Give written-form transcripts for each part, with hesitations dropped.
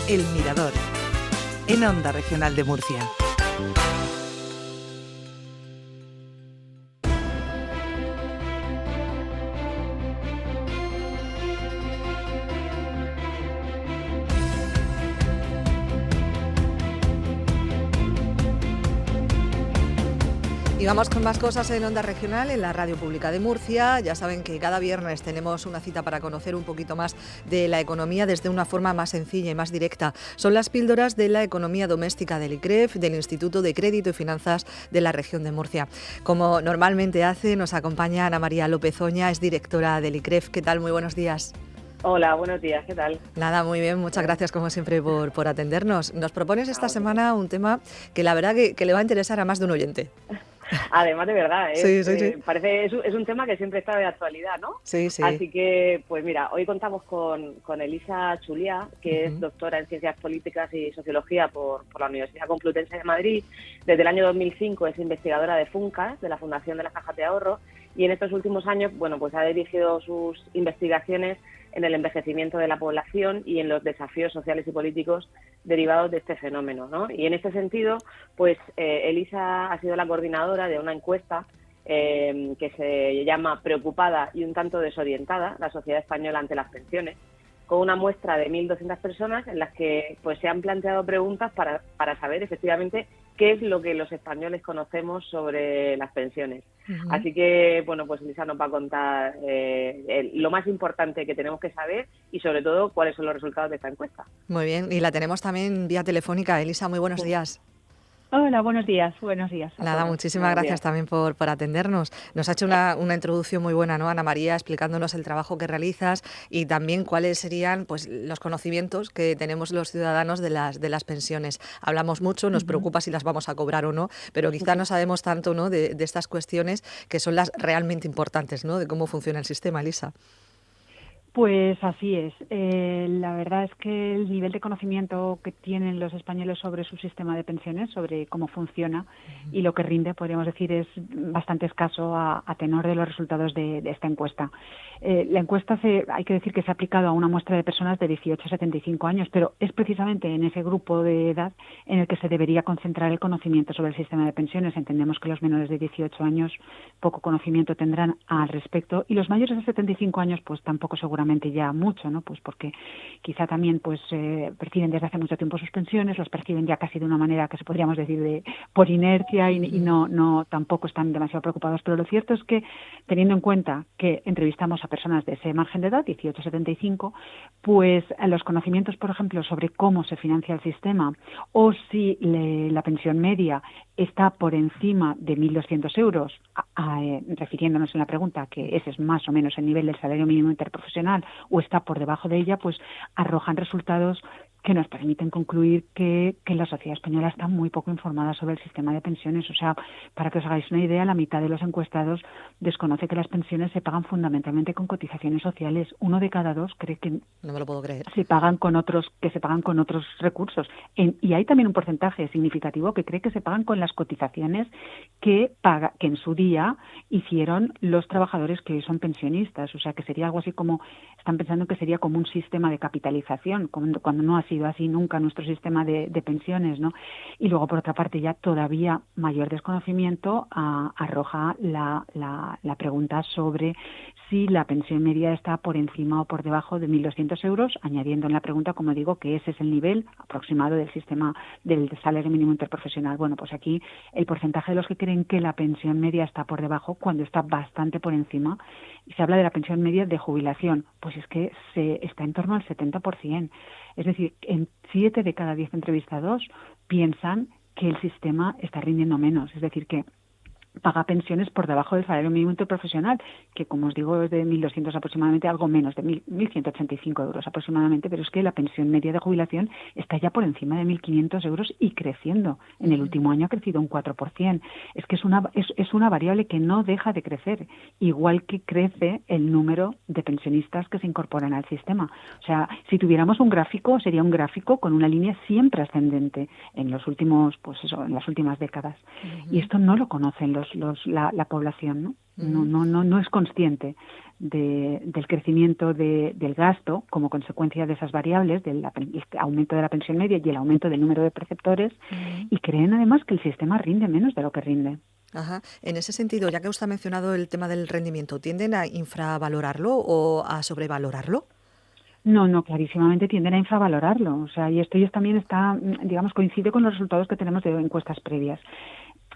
El Mirador, en Onda Regional de Murcia. Y vamos con más cosas en Onda Regional, en la Radio Pública de Murcia. Ya saben que cada viernes tenemos una cita para conocer un poquito más de la economía desde una forma más sencilla y más directa. Son las píldoras de la economía doméstica del ICREF, del Instituto de Crédito y Finanzas de la región de Murcia. Como normalmente hace, nos acompaña Ana María López Oña, es directora del ICREF. ¿Qué tal? Muy buenos días. Hola, buenos días, ¿qué tal? Nada, muy bien, muchas gracias como siempre por atendernos. Nos propones esta semana un tema que la verdad que le va a interesar a más de un oyente. Además, de verdad, sí. es un tema que siempre está de actualidad, ¿no? Sí. Así que, pues mira, hoy contamos con Elisa Chuliá, que es doctora en Ciencias Políticas y Sociología por la Universidad Complutense de Madrid. Desde el año 2005 es investigadora de FUNCAS, de la Fundación de las Cajas de Ahorro, y en estos últimos años, bueno, pues ha dirigido sus investigaciones en el envejecimiento de la población y en los desafíos sociales y políticos derivados de este fenómeno, ¿no? Y en este sentido, pues Elisa ha sido la coordinadora de una encuesta que se llama Preocupada y un tanto desorientada, la sociedad española ante las pensiones, con una muestra de 1.200 personas en las que pues se han planteado preguntas para saber efectivamente qué es lo que los españoles conocemos sobre las pensiones. Uh-huh. Así que, bueno, pues Elisa nos va a contar lo más importante que tenemos que saber y, sobre todo, cuáles son los resultados de esta encuesta. Muy bien, y la tenemos también vía telefónica. Elisa, muy buenos días. Hola, buenos días. Buenos días. Nada, muchísimas gracias también por atendernos. Nos ha hecho una introducción muy buena, ¿no, Ana María, explicándonos el trabajo que realizas y también cuáles serían pues los conocimientos que tenemos los ciudadanos de las pensiones. Hablamos mucho, nos preocupa si las vamos a cobrar o no, pero quizá no sabemos tanto, ¿no?, de estas cuestiones que son las realmente importantes, ¿no?, de cómo funciona el sistema, Elisa. Pues así es. La verdad es que el nivel de conocimiento que tienen los españoles sobre su sistema de pensiones, sobre cómo funciona y lo que rinde, podríamos decir, es bastante escaso a tenor de los resultados de esta encuesta. La encuesta hay que decir que se ha aplicado a una muestra de personas de 18 a 75 años, pero es precisamente en ese grupo de edad en el que se debería concentrar el conocimiento sobre el sistema de pensiones. Entendemos que los menores de 18 años poco conocimiento tendrán al respecto y los mayores de 75 años pues tampoco seguramente ya mucho, ¿no? Pues porque quizá también pues perciben desde hace mucho tiempo sus pensiones, los perciben ya casi de una manera que se podríamos decir por inercia y no tampoco están demasiado preocupados, pero lo cierto es que teniendo en cuenta que entrevistamos a personas de ese margen de edad, 18 a 75, pues los conocimientos, por ejemplo, sobre cómo se financia el sistema o si la pensión media está por encima de 1.200 euros, refiriéndonos en la pregunta que ese es más o menos el nivel del salario mínimo interprofesional o está por debajo de ella, pues arrojan resultados que nos permiten concluir que la sociedad española está muy poco informada sobre el sistema de pensiones. O sea, para que os hagáis una idea, la mitad de los encuestados desconoce que las pensiones se pagan fundamentalmente con cotizaciones sociales. 1 de cada 2 cree que no me lo puedo creer. se pagan con otros recursos. Y hay también un porcentaje significativo que cree que se pagan con las cotizaciones que en su día hicieron los trabajadores que hoy son pensionistas. O sea, que sería algo así como, están pensando que sería como un sistema de capitalización, cuando no ha sido así nunca nuestro sistema de pensiones, ¿no? Y luego, por otra parte, ya todavía mayor desconocimiento arroja la pregunta sobre si la pensión media está por encima o por debajo de 1.200 euros, añadiendo en la pregunta, como digo, que ese es el nivel aproximado del sistema del salario mínimo interprofesional. Bueno, pues aquí el porcentaje de los que creen que la pensión media está por debajo, cuando está bastante por encima, y se habla de la pensión media de jubilación, pues es que está en torno al 70%. Es decir, en 7 de cada 10 entrevistados piensan que el sistema está rindiendo menos. Es decir, que paga pensiones por debajo del salario mínimo interprofesional, que como os digo es de 1.200 aproximadamente, algo menos, de 1.185 euros aproximadamente, pero es que la pensión media de jubilación está ya por encima de 1.500 euros y creciendo. En el último año ha crecido un 4%. Es que es una variable que no deja de crecer, igual que crece el número de pensionistas que se incorporan al sistema. O sea, si tuviéramos un gráfico, sería un gráfico con una línea siempre ascendente en los últimos, en las últimas décadas. Y esto no lo conocen la población, ¿no? no es consciente del crecimiento del gasto como consecuencia de esas variables, del aumento de la pensión media y el aumento del número de preceptores, y creen además que el sistema rinde menos de lo que rinde. Ajá. En ese sentido, ya que usted ha mencionado el tema del rendimiento, ¿tienden a infravalorarlo o a sobrevalorarlo? No, clarísimamente tienden a infravalorarlo. O sea, y esto también está, digamos, coincide con los resultados que tenemos de encuestas previas.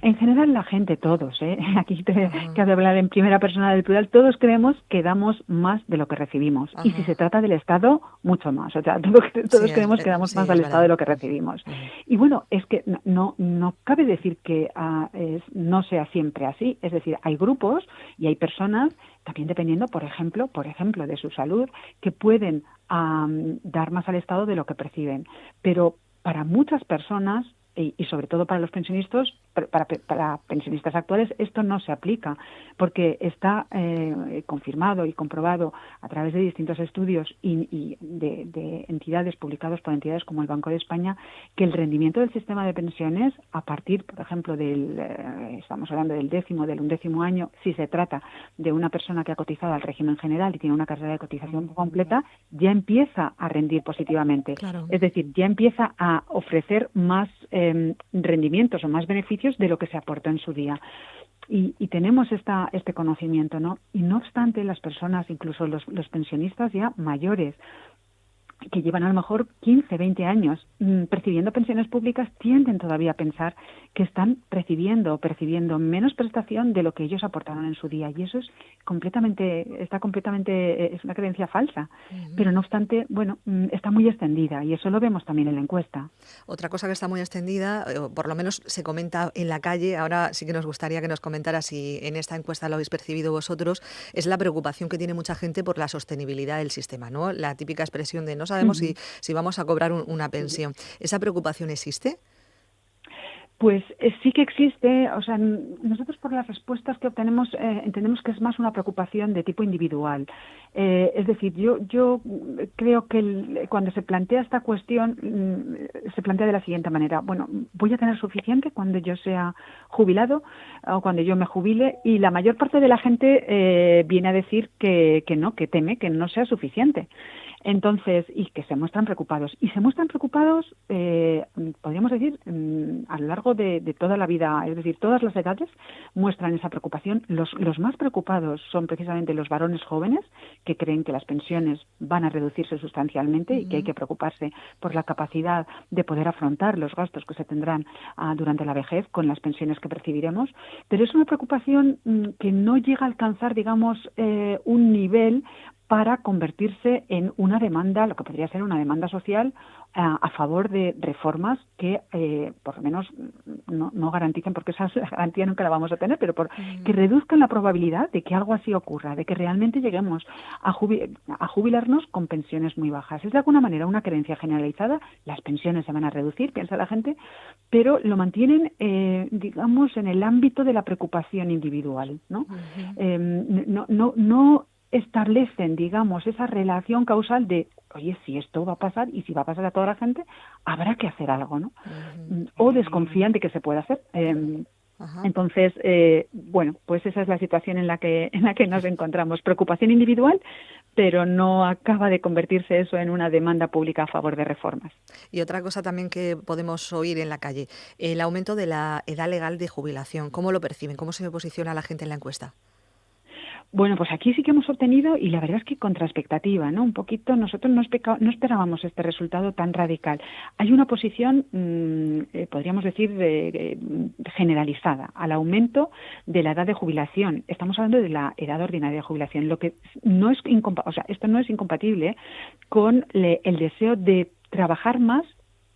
En general la gente, todos, aquí que has de hablar en primera persona del plural, todos creemos que damos más de lo que recibimos. Y si se trata del Estado, mucho más. O sea, todos creemos que damos más al Estado de lo que recibimos. Y bueno, es que no cabe decir que no sea siempre así. Es decir, hay grupos y hay personas, también dependiendo, por ejemplo, de su salud, que pueden dar más al Estado de lo que perciben. Pero para muchas personas, y sobre todo para los pensionistas, para pensionistas actuales, esto no se aplica, porque está confirmado y comprobado a través de distintos estudios y de entidades publicados por entidades como el Banco de España, que el rendimiento del sistema de pensiones, a partir, por ejemplo, estamos hablando del 11º año, si se trata de una persona que ha cotizado al régimen general y tiene una carrera de cotización completa, ya empieza a rendir positivamente. Claro. Es decir, ya empieza a ofrecer más rendimientos o más beneficios de lo que se aportó en su día. Y tenemos este conocimiento, ¿no? Y no obstante, las personas, incluso los pensionistas ya mayores, que llevan a lo mejor 15, 20 años percibiendo pensiones públicas, tienden todavía a pensar que están percibiendo menos prestación de lo que ellos aportaron en su día. Y eso es es una creencia falsa. Pero no obstante, bueno, está muy extendida y eso lo vemos también en la encuesta. Otra cosa que está muy extendida, por lo menos se comenta en la calle, ahora sí que nos gustaría que nos comentara si en esta encuesta lo habéis percibido vosotros, es la preocupación que tiene mucha gente por la sostenibilidad del sistema, ¿no? La típica expresión de no sabemos si vamos a cobrar una pensión. ¿Esa preocupación existe? Pues sí que existe. O sea, nosotros por las respuestas que obtenemos entendemos que es más una preocupación de tipo individual. Es decir, yo creo que cuando se plantea esta cuestión se plantea de la siguiente manera: bueno, voy a tener suficiente cuando yo sea jubilado o cuando yo me jubile, y la mayor parte de la gente viene a decir que no, que teme que no sea suficiente. Entonces, y que se muestran preocupados. Y se muestran preocupados, podríamos decir, a lo largo de toda la vida, es decir, todas las edades muestran esa preocupación. Los más preocupados son precisamente los varones jóvenes, que creen que las pensiones van a reducirse sustancialmente y que hay que preocuparse por la capacidad de poder afrontar los gastos que se tendrán durante la vejez con las pensiones que percibiremos. Pero es una preocupación que no llega a alcanzar, digamos, un nivel para convertirse en una demanda, lo que podría ser una demanda social a favor de reformas que por lo menos no garanticen, porque esa garantía nunca la vamos a tener, pero que reduzcan la probabilidad de que algo así ocurra, de que realmente lleguemos a jubilarnos con pensiones muy bajas. Es de alguna manera una creencia generalizada: las pensiones se van a reducir, piensa la gente, pero lo mantienen, digamos, en el ámbito de la preocupación individual, ¿no? No establecen, digamos, esa relación causal de, oye, si esto va a pasar y si va a pasar a toda la gente, habrá que hacer algo, ¿no? O desconfían de que se pueda hacer. Entonces, bueno, pues esa es la situación en la que nos encontramos. Preocupación individual, pero no acaba de convertirse eso en una demanda pública a favor de reformas. Y otra cosa también que podemos oír en la calle, el aumento de la edad legal de jubilación. ¿Cómo lo perciben? ¿Cómo se posiciona la gente en la encuesta? Bueno, pues aquí sí que hemos obtenido, y la verdad es que contra expectativa, ¿no? Un poquito, nosotros no esperábamos este resultado tan radical. Hay una posición, podríamos decir, generalizada al aumento de la edad de jubilación. Estamos hablando de la edad ordinaria de jubilación, lo que no es esto no es incompatible con el deseo de trabajar más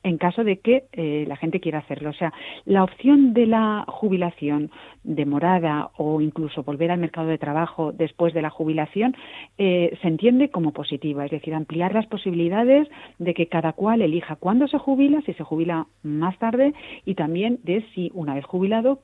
en caso de que la gente quiera hacerlo. O sea, la opción de la jubilación demorada o incluso volver al mercado de trabajo después de la jubilación se entiende como positiva, es decir, ampliar las posibilidades de que cada cual elija cuándo se jubila, si se jubila más tarde, y también de si una vez jubilado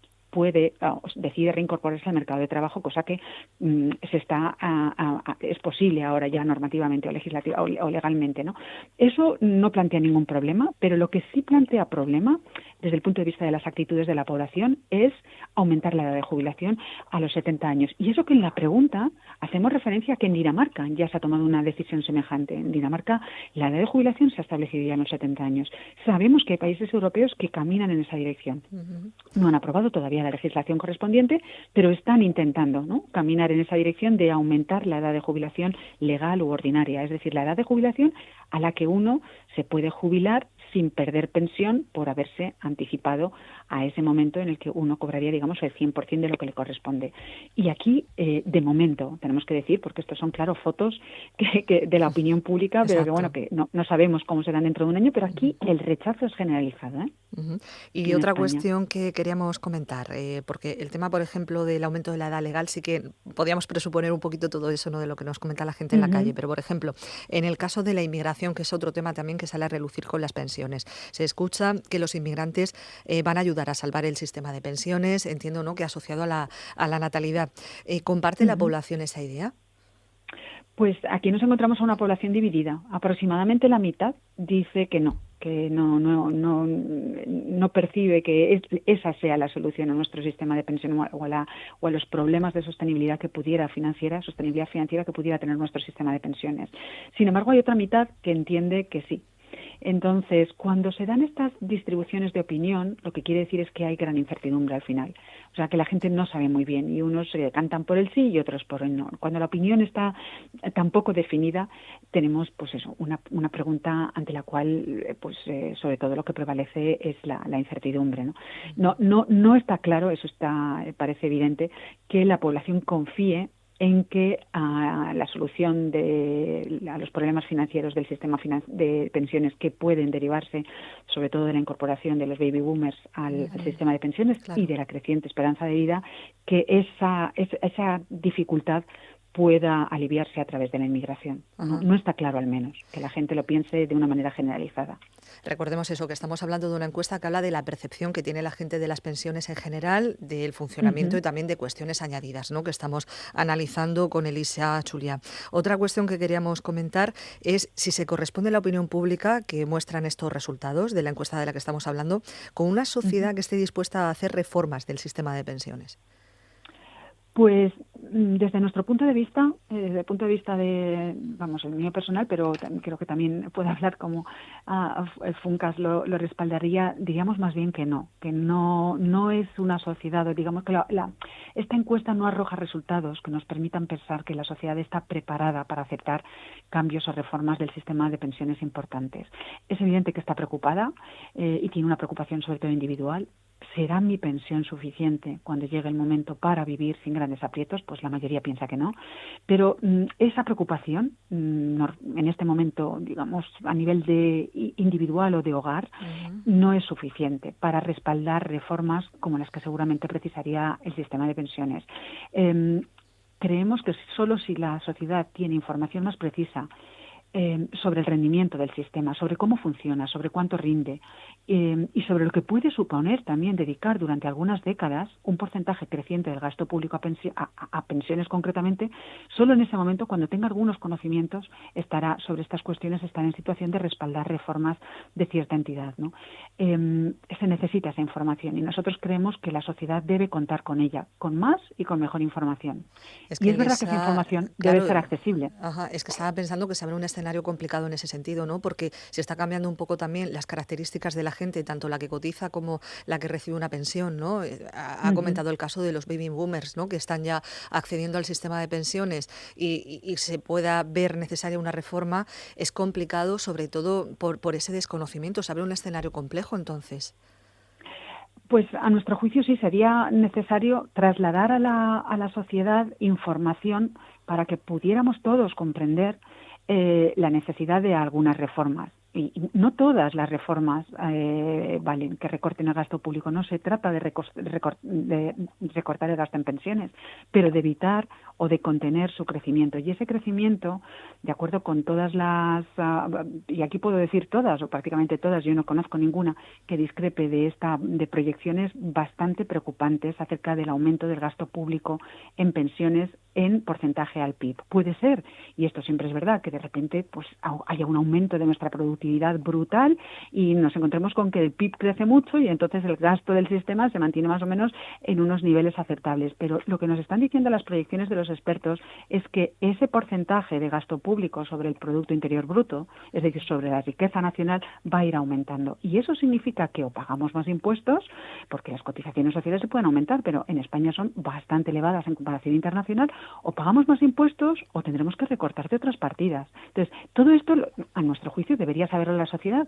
decide reincorporarse al mercado de trabajo, cosa que es posible ahora ya normativamente o legislativa o legalmente, ¿no? Eso no plantea ningún problema, pero lo que sí plantea problema desde el punto de vista de las actitudes de la población, es aumentar la edad de jubilación a los 70 años. Y eso que en la pregunta hacemos referencia a que en Dinamarca ya se ha tomado una decisión semejante. En Dinamarca la edad de jubilación se ha establecido ya en los 70 años. Sabemos que hay países europeos que caminan en esa dirección. No han aprobado todavía la legislación correspondiente, pero están intentando, ¿no?, caminar en esa dirección de aumentar la edad de jubilación legal u ordinaria, es decir, la edad de jubilación a la que uno se puede jubilar sin perder pensión por haberse anticipado a ese momento en el que uno cobraría, digamos, el 100% de lo que le corresponde. Y aquí, de momento, tenemos que decir, porque estos son, claro, fotos que de la opinión pública, pero que, bueno, que no sabemos cómo serán dentro de un año, pero aquí el rechazo es generalizado, ¿eh? Y otra cuestión que queríamos comentar, porque el tema, por ejemplo, del aumento de la edad legal, sí que podíamos presuponer un poquito todo eso, ¿no?, de lo que nos comenta la gente en la calle, pero, por ejemplo, en el caso de la inmigración, que es otro tema también que sale a relucir con las pensiones, se escucha que los inmigrantes van a ayudar a salvar el sistema de pensiones, entiendo, ¿no?, que asociado a la natalidad. ¿Comparte la población esa idea? Pues aquí nos encontramos a una población dividida. Aproximadamente la mitad dice que no percibe que esa sea la solución a nuestro sistema de pensión o a los problemas de sostenibilidad financiera que pudiera tener nuestro sistema de pensiones. Sin embargo, hay otra mitad que entiende que sí. Entonces, cuando se dan estas distribuciones de opinión, lo que quiere decir es que hay gran incertidumbre al final. O sea, que la gente no sabe muy bien y unos se cantan por el sí y otros por el no. Cuando la opinión está tan poco definida, tenemos, pues eso, una pregunta ante la cual, sobre todo lo que prevalece es la incertidumbre, ¿no? No está claro, parece evidente, que la población confíe en que la solución a los problemas financieros del sistema de pensiones que pueden derivarse, sobre todo de la incorporación de los baby boomers al sistema de pensiones, claro, y de la creciente esperanza de vida, que esa dificultad pueda aliviarse a través de la inmigración. No está claro, al menos, que la gente lo piense de una manera generalizada. Recordemos eso, que estamos hablando de una encuesta que habla de la percepción que tiene la gente de las pensiones en general, del funcionamiento y también de cuestiones añadidas, ¿no?, que estamos analizando con Elisa Chulia. Otra cuestión que queríamos comentar es si se corresponde la opinión pública que muestran estos resultados de la encuesta de la que estamos hablando con una sociedad que esté dispuesta a hacer reformas del sistema de pensiones. Pues desde nuestro punto de vista, desde el punto de vista el mío personal, pero creo que también puedo hablar como el FUNCAS lo respaldaría, diríamos más bien que no es una sociedad, o digamos que esta encuesta no arroja resultados que nos permitan pensar que la sociedad está preparada para aceptar cambios o reformas del sistema de pensiones importantes. Es evidente que está preocupada y tiene una preocupación sobre todo individual. ¿Será mi pensión suficiente cuando llegue el momento para vivir sin grandes aprietos? Pues la mayoría piensa que no. Pero esa preocupación, en este momento, digamos, a nivel de individual o de hogar, no es suficiente para respaldar reformas como las que seguramente precisaría el sistema de pensiones. Creemos que solo si la sociedad tiene información más precisa sobre el rendimiento del sistema, sobre cómo funciona, sobre cuánto rinde y sobre lo que puede suponer también dedicar durante algunas décadas un porcentaje creciente del gasto público a pensiones concretamente, solo en ese momento, cuando tenga algunos conocimientos sobre estas cuestiones, estará en situación de respaldar reformas de cierta entidad, ¿no? Se necesita esa información y nosotros creemos que la sociedad debe contar con ella, con más y con mejor información. Es verdad que esa información debe ser accesible. Es que estaba pensando que se abre un escenario complicado en ese sentido, ¿no? Porque se está cambiando un poco también las características de la gente, tanto la que cotiza como la que recibe una pensión, ¿no? Ha comentado el caso de los baby boomers, ¿no?, que están ya accediendo al sistema de pensiones y se pueda ver necesaria una reforma. Es complicado, sobre todo por ese desconocimiento. Se abre un escenario complejo, entonces. Pues a nuestro juicio sí sería necesario trasladar a la sociedad información para que pudiéramos todos comprender la necesidad de algunas reformas. Y no todas las reformas valen que recorten el gasto público. No se trata de recortar el gasto en pensiones, pero de evitar o de contener su crecimiento. Y ese crecimiento, de acuerdo con todas y aquí puedo decir todas o prácticamente todas, yo no conozco ninguna que discrepe de proyecciones bastante preocupantes acerca del aumento del gasto público en pensiones en porcentaje al PIB. Puede ser, y esto siempre es verdad, que de repente pues haya un aumento de nuestra productividad productividad brutal y nos encontremos con que el PIB crece mucho y entonces el gasto del sistema se mantiene más o menos en unos niveles aceptables. Pero lo que nos están diciendo las proyecciones de los expertos es que ese porcentaje de gasto público sobre el Producto Interior Bruto, es decir, sobre la riqueza nacional, va a ir aumentando. Y eso significa que o pagamos más impuestos, porque las cotizaciones sociales se pueden aumentar, pero en España son bastante elevadas en comparación internacional, o pagamos más impuestos o tendremos que recortar de otras partidas. Entonces, todo esto, a nuestro juicio, debería saberlo la sociedad.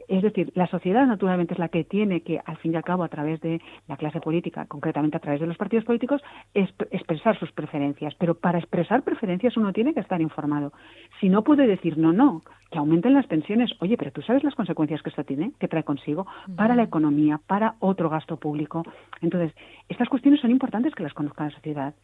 Es decir, la sociedad naturalmente es la que tiene que, al fin y al cabo, a través de la clase política, concretamente a través de los partidos políticos, expresar sus preferencias. Pero para expresar preferencias uno tiene que estar informado. Si no puede decir no, que aumenten las pensiones. Oye, pero tú sabes las consecuencias que esto tiene, que trae consigo para la economía, para otro gasto público. Entonces, estas cuestiones son importantes que las conozca la sociedad.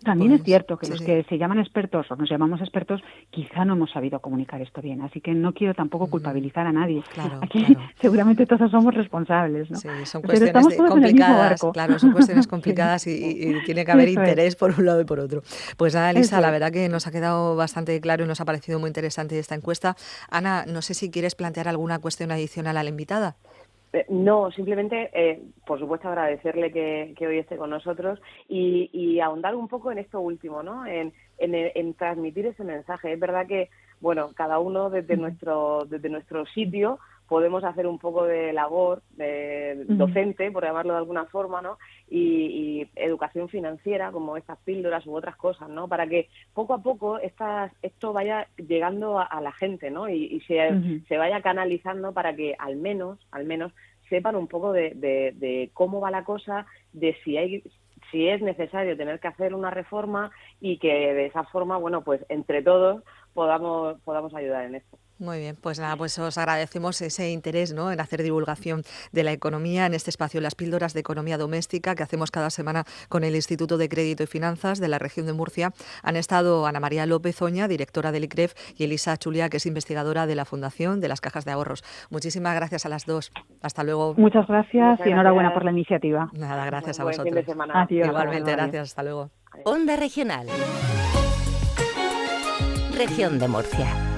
También es cierto que los que se llaman expertos o nos llamamos expertos quizá no hemos sabido comunicar esto bien, así que no quiero tampoco culpabilizar a nadie. Aquí seguramente todos somos responsables, ¿no? Sí, son cuestiones complicadas, claro, son cuestiones complicadas y tiene que haber interés por un lado y por otro. Pues nada, Elisa, la verdad que nos ha quedado bastante claro y nos ha parecido muy interesante esta encuesta. Ana, no sé si quieres plantear alguna cuestión adicional a la invitada. No, simplemente, por supuesto, agradecerle que hoy esté con nosotros y ahondar un poco en esto último, ¿no? En transmitir ese mensaje. Es verdad que, bueno, cada uno desde nuestro sitio podemos hacer un poco de labor docente, por llamarlo de alguna forma, ¿no? Y educación financiera, como estas píldoras u otras cosas, ¿no? Para que poco a poco esto vaya llegando a la gente, ¿no? Y se vaya canalizando para que al menos sepan un poco de cómo va la cosa, de si es necesario tener que hacer una reforma y que de esa forma, bueno, pues entre todos podamos ayudar en esto. Muy bien, pues nada, pues os agradecemos ese interés, ¿no?, en hacer divulgación de la economía en este espacio, las píldoras de economía doméstica que hacemos cada semana con el Instituto de Crédito y Finanzas de la región de Murcia. Han estado Ana María López Oña, directora del ICREF, y Elisa Chulia, que es investigadora de la Fundación de las Cajas de Ahorros. Muchísimas gracias a las dos. Hasta luego. Muchas gracias y enhorabuena por la iniciativa. Nada, gracias a buen vosotros. Fin de semana. Adiós, igualmente, gracias. Hasta luego. Onda Regional. Región de Murcia.